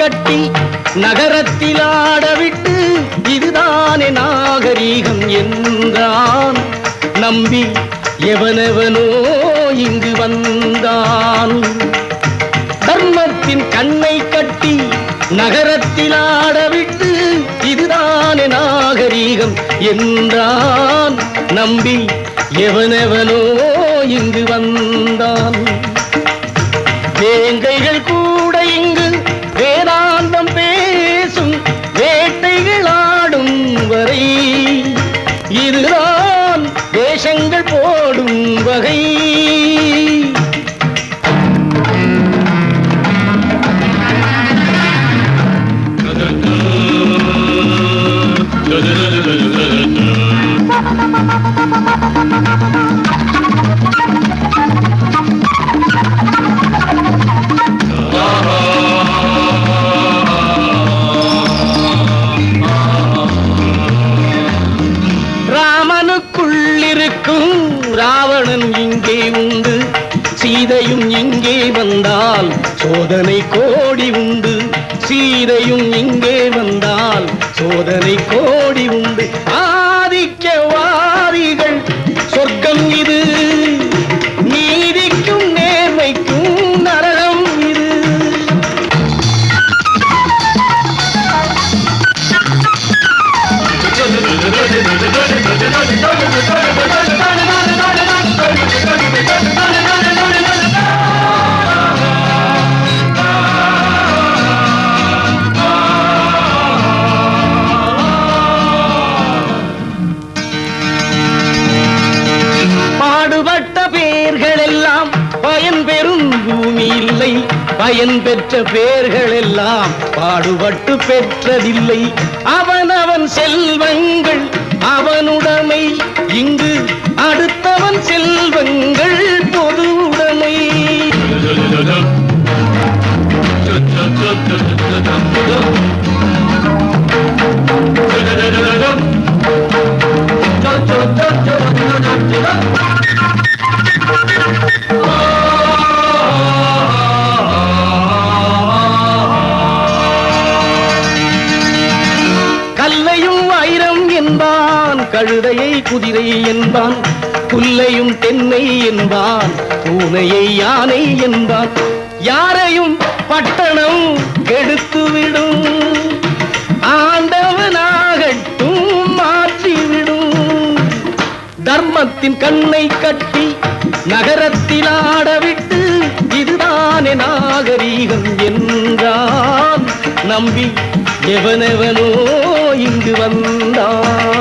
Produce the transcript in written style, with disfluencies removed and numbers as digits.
கட்டி நகரத்தில் ஆடவிட்டு இதுதானே நாகரீகம் என்றான். நம்பி எவனெவனோ இங்கு வந்தான். தர்மத்தின் கண்ணை கட்டி நகரத்தில் ஆடவிட்டு இதுதானே நாகரீகம் என்றான். நம்பி எவனெவனோ இங்கு வந்தான். வேங்கைகள் கூட இங்கு வேதாந்தம் பேசும் வேட்டைகள் ஆடும் வரை இதுதான் வேஷங்கள் போடும் வகை. ராமனுக்குள்ளிருக்கும் ராவணன் இங்கே உண்டு. சீதையும் இங்கே வந்தால் சோதனை கோடி உண்டு. சீதையும் இங்கே வந்தால் சோதனை கோடி உண்டு. ஆதிக்கவாதிகள் சொர்க்கம் இது, நீதிக்கும் நேர்மைக்கும் நரகம் இது. பாடுபட்ட பேர்கள் எல்லாம் பயன் பெறும் பூமி இல்லை. பயன் பெற்ற பேர்கள் எல்லாம் பாடுபட்டு பெற்றதில்லை. அவனவன் செல்வங்கள் அவனுடைமை. இங்கு அடுத்தவன் செல்வங்கள் பொது உடைமை. கல்லையும் வைரம் என்பான், கழுதையை குதிரை என்பான். புல்லையும் தென்னை என்பான், பூனையை யானை என்பான். யாரையும் பட்டணம் கெடுத்துவிடும், ஆண்டவனாகட்டும் மாற்றிவிடும். தர்மத்தின் கண்ணை கட்டி நகரத்தில் ஆடவிட்டு இதுதானே நாகரீகம் என்றான். நம்பி எவனெவனோ இங்கு வந்தான்.